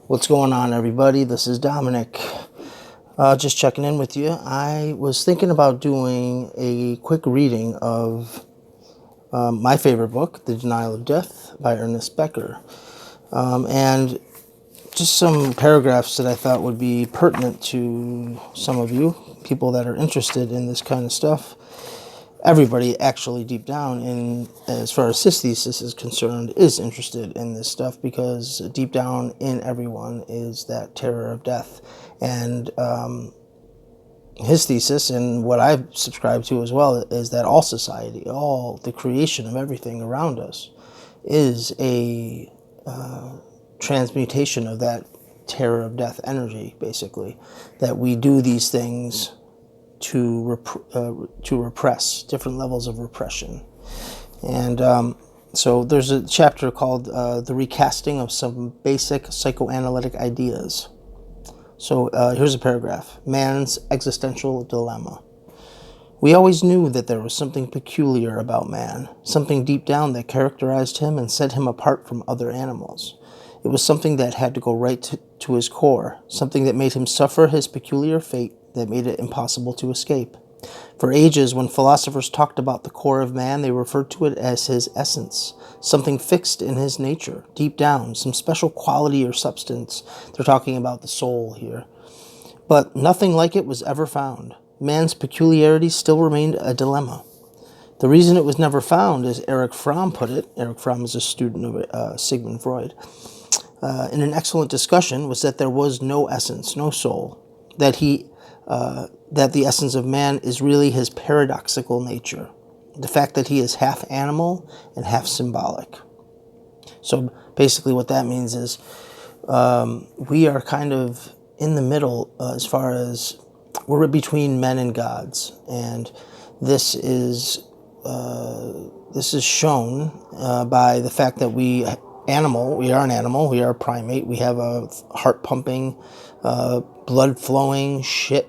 What's going on, everybody? This is Dominic. Just checking in with you. I was thinking about doing a quick reading of my favorite book, The Denial of Death by Ernest Becker. And just some paragraphs that I thought would be pertinent to some of you, people that are interested in this kind of stuff. Everybody actually deep down, in as far as his thesis is concerned, is interested in this stuff, because deep down in everyone is that terror of death. And his thesis, and what I've subscribed to as well, is that all society, all the creation of everything around us, is a transmutation of that terror of death energy, basically. That we do these things to repress different levels of repression. And so there's a chapter called The Recasting of Some Basic Psychoanalytic Ideas. So here's a paragraph. Man's Existential Dilemma. We always knew that there was something peculiar about man, something deep down that characterized him and set him apart from other animals. It was something that had to go right to his core, something that made him suffer his peculiar fate, that made it impossible to escape. For ages, when philosophers talked about the core of man, they referred to it as his essence, something fixed in his nature, deep down, some special quality or substance. They're talking about the soul here. But nothing like it was ever found. Man's peculiarity still remained a dilemma. The reason it was never found, as Erich Fromm put it — Erich Fromm is a student of Sigmund Freud — in an excellent discussion, was that there was no essence, no soul, that the essence of man is really his paradoxical nature, the fact that he is half animal and half symbolic. So basically what that means is we are kind of in the middle, as far as we're between men and gods. And this is shown by the fact that we are an animal, we are a primate, we have a heart pumping, blood flowing, shit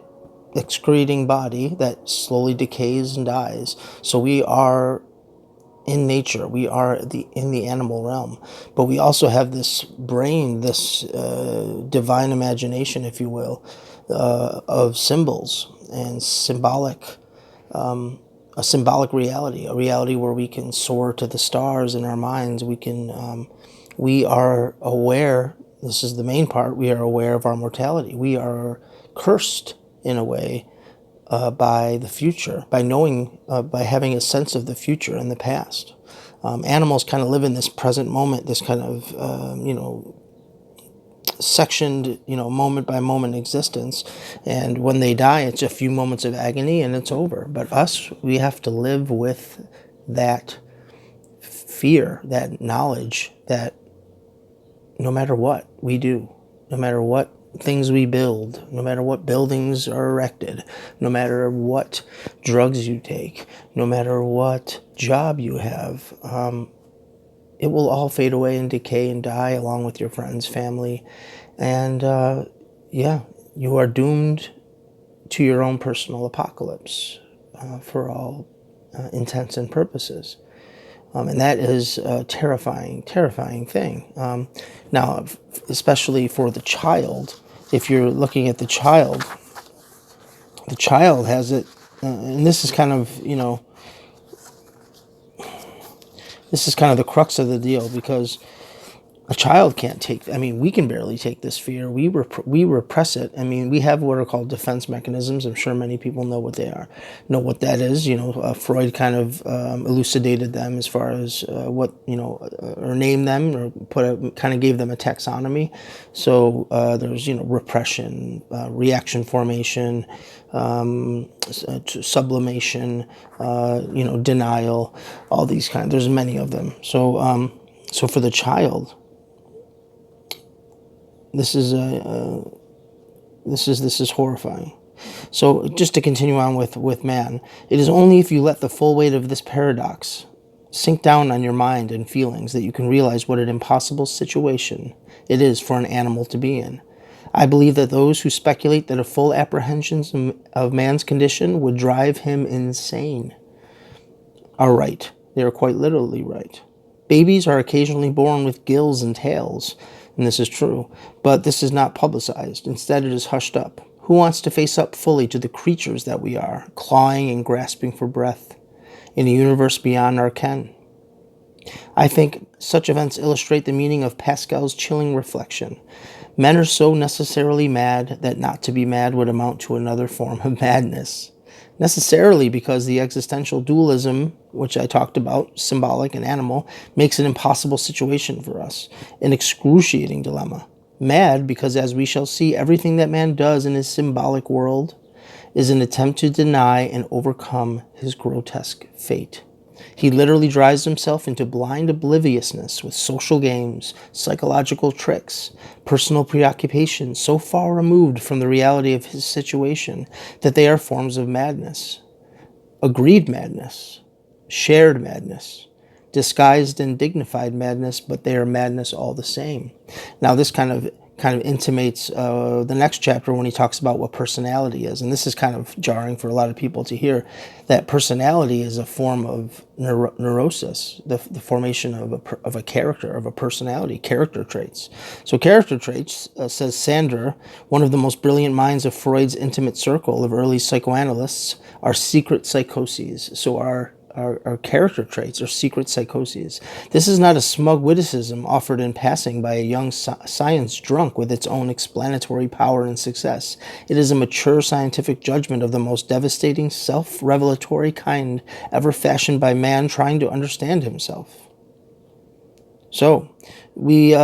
excreting body that slowly decays and dies. So we are in nature, we are in the animal realm, but we also have this brain, this divine imagination, if you will, of symbols and a symbolic reality, a reality where we can soar to the stars in our minds. We are aware. This is the main part. We are aware of our mortality. We are cursed in a way by the future, by knowing, by having a sense of the future and the past. Animals kind of live in this present moment, this kind of sectioned, moment by moment existence. And when they die, it's a few moments of agony and it's over. But us, we have to live with that fear, that knowledge that no matter what we do, no matter what things we build, no matter what buildings are erected, no matter what drugs you take, no matter what job you have, it will all fade away and decay and die along with your friends, family. And you are doomed to your own personal apocalypse for all intents and purposes. And that is a terrifying, terrifying thing. Now, especially for the child, if you're looking at the child has it, and this is kind of, this is kind of the crux of the deal, because a child can't take, we can barely take this fear. We repress it. We have what are called defense mechanisms. I'm sure many people know what they are, know what that is. Freud kind of elucidated them as far as what, or named them, or kind of gave them a taxonomy. So there's, repression, reaction formation, sublimation, denial, all these kinds. There's many of them. So for the child, this is horrifying. So just to continue on with man, it is only if you let the full weight of this paradox sink down on your mind and feelings that you can realize what an impossible situation it is for an animal to be in. I believe that those who speculate that a full apprehension of man's condition would drive him insane are right. They are quite literally right. Babies are occasionally born with gills and tails. and this is true, but this is not publicized. Instead, it is hushed up. Who wants to face up fully to the creatures that we are, clawing and grasping for breath in a universe beyond our ken? I think such events illustrate the meaning of Pascal's chilling reflection. Men are so necessarily mad that not to be mad would amount to another form of madness. Necessarily because the existential dualism, which I talked about, symbolic and animal, makes an impossible situation for us, an excruciating dilemma. Mad because, as we shall see, everything that man does in his symbolic world is an attempt to deny and overcome his grotesque fate. He literally drives himself into blind obliviousness with social games, psychological tricks, personal preoccupations so far removed from the reality of his situation that they are forms of madness. Agreed madness, shared madness, disguised and dignified madness, but they are madness all the same. Now this kind of intimates the next chapter when he talks about what personality is. And this is kind of jarring for a lot of people to hear, that personality is a form of neurosis, the formation of a character, of a personality, character traits. So character traits, says Sander, one of the most brilliant minds of Freud's intimate circle of early psychoanalysts, are secret psychoses. So our character traits are secret psychoses. This is not a smug witticism offered in passing by a young science drunk with its own explanatory power and success. It is a mature scientific judgment of the most devastating, self-revelatory kind ever fashioned by man trying to understand himself. So, we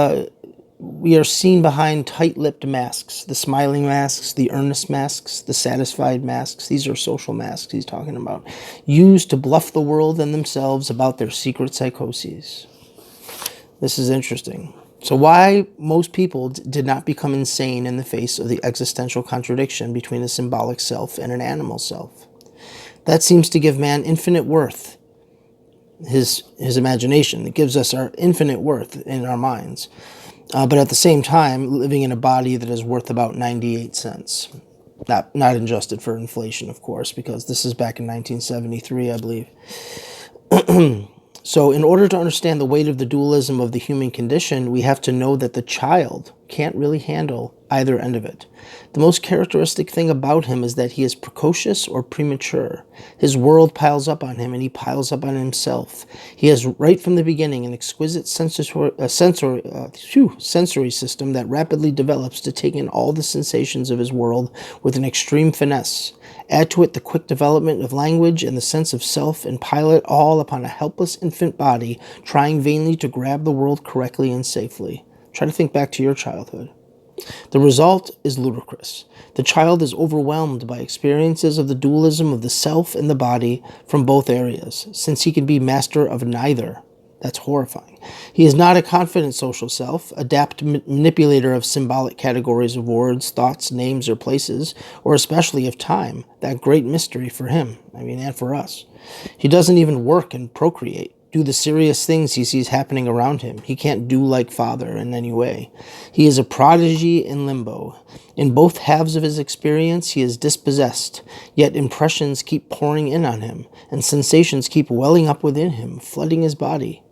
are seen behind tight-lipped masks, the smiling masks, the earnest masks, the satisfied masks. These are social masks he's talking about, used to bluff the world and themselves about their secret psychoses. This is interesting. So why most people did not become insane in the face of the existential contradiction between a symbolic self and an animal self? That seems to give man infinite worth, his imagination. It gives us our infinite worth in our minds. But at the same time, living in a body that is worth about 98 cents. Not adjusted for inflation, of course, because this is back in 1973, I believe. So in order to understand the weight of the dualism of the human condition, we have to know that the child can't really handle either end of it. The most characteristic thing about him is that he is precocious or premature. His world piles up on him, and he piles up on himself. He has, right from the beginning, an exquisite sensory system that rapidly develops to take in all the sensations of his world with an extreme finesse. Add to it the quick development of language and the sense of self, and pile it all upon a helpless infant body trying vainly to grab the world correctly and safely. Try to think back to your childhood. The result is ludicrous. The child is overwhelmed by experiences of the dualism of the self and the body from both areas, since he can be master of neither. That's horrifying. He is not a confident social self, adept manipulator of symbolic categories of words, thoughts, names, or places, or especially of time, that great mystery for him, and for us. He doesn't even work and procreate, do the serious things he sees happening around him. He can't do like father in any way. He is a prodigy in limbo. In both halves of his experience, he is dispossessed, yet impressions keep pouring in on him, and sensations keep welling up within him, flooding his body.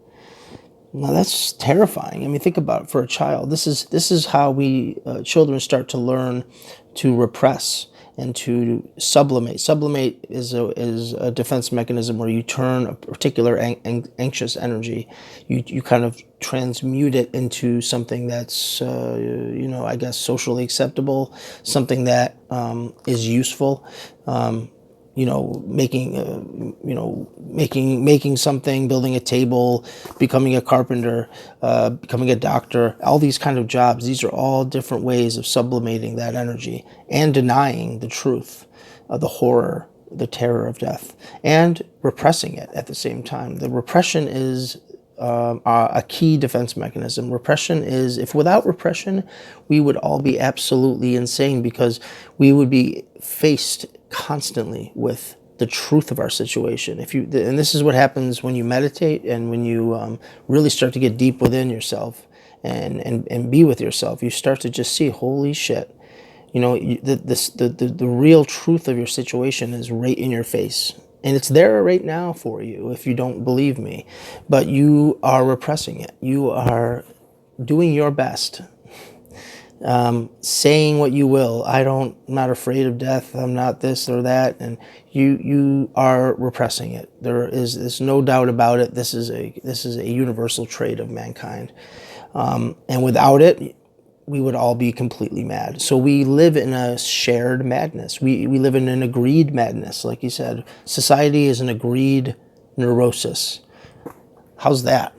Now that's terrifying. Think about it for a child. This is how we children start to learn to repress and to sublimate. Sublimate is a defense mechanism where you turn a particular anxious energy, you kind of transmute it into something that's socially acceptable, something that is useful. Making something, building a table, becoming a carpenter, becoming a doctor, all these kind of jobs. These are all different ways of sublimating that energy and denying the truth of the horror, the terror of death, and repressing it at the same time. The repression is a key defense mechanism. Repression is, if without repression, we would all be absolutely insane, because we would be faced constantly with the truth of our situation. And this is what happens when you meditate and when you really start to get deep within yourself and be with yourself. You start to just see, holy shit, the real truth of your situation is right in your face. And it's there right now for you if you don't believe me. But you are repressing it. You are doing your best, saying what you will. I'm not afraid of death. I'm not this or that. And you are repressing it. There's no doubt about it. This is a universal trait of mankind. And without it, we would all be completely mad. So we live in a shared madness. We live in an agreed madness. Like you said, society is an agreed neurosis. How's that?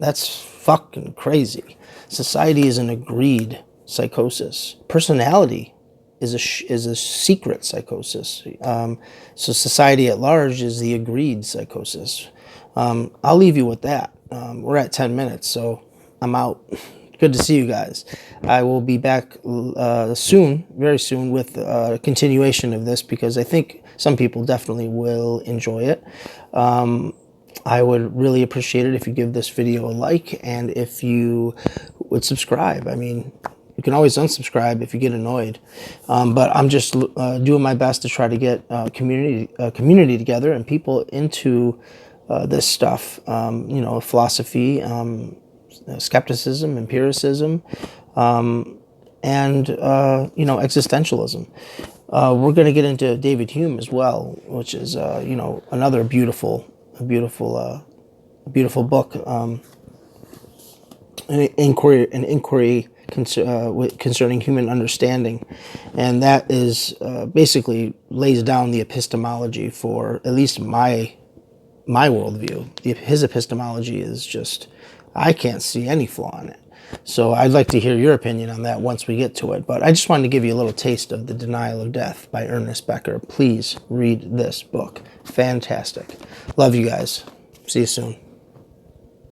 That's fucking crazy. Society is an agreed psychosis. Personality is a secret psychosis. So society at large is the agreed psychosis. I'll leave you with that. We're at 10 minutes, so I'm out. Good to see you guys. I will be back soon, very soon, with a continuation of this, because I think some people definitely will enjoy it. I would really appreciate it if you give this video a like, and if you would subscribe. I mean, you can always unsubscribe if you get annoyed, but I'm just doing my best to try to get community together and people into this stuff. Philosophy, skepticism, empiricism, and existentialism. We're going to get into David Hume as well, which is another beautiful book, an inquiry concerning human understanding, and that is basically lays down the epistemology for at least my worldview. His epistemology is just, I can't see any flaw in it. So I'd like to hear your opinion on that once we get to it. But I just wanted to give you a little taste of The Denial of Death by Ernest Becker. Please read this book. Fantastic. Love you guys. See you soon.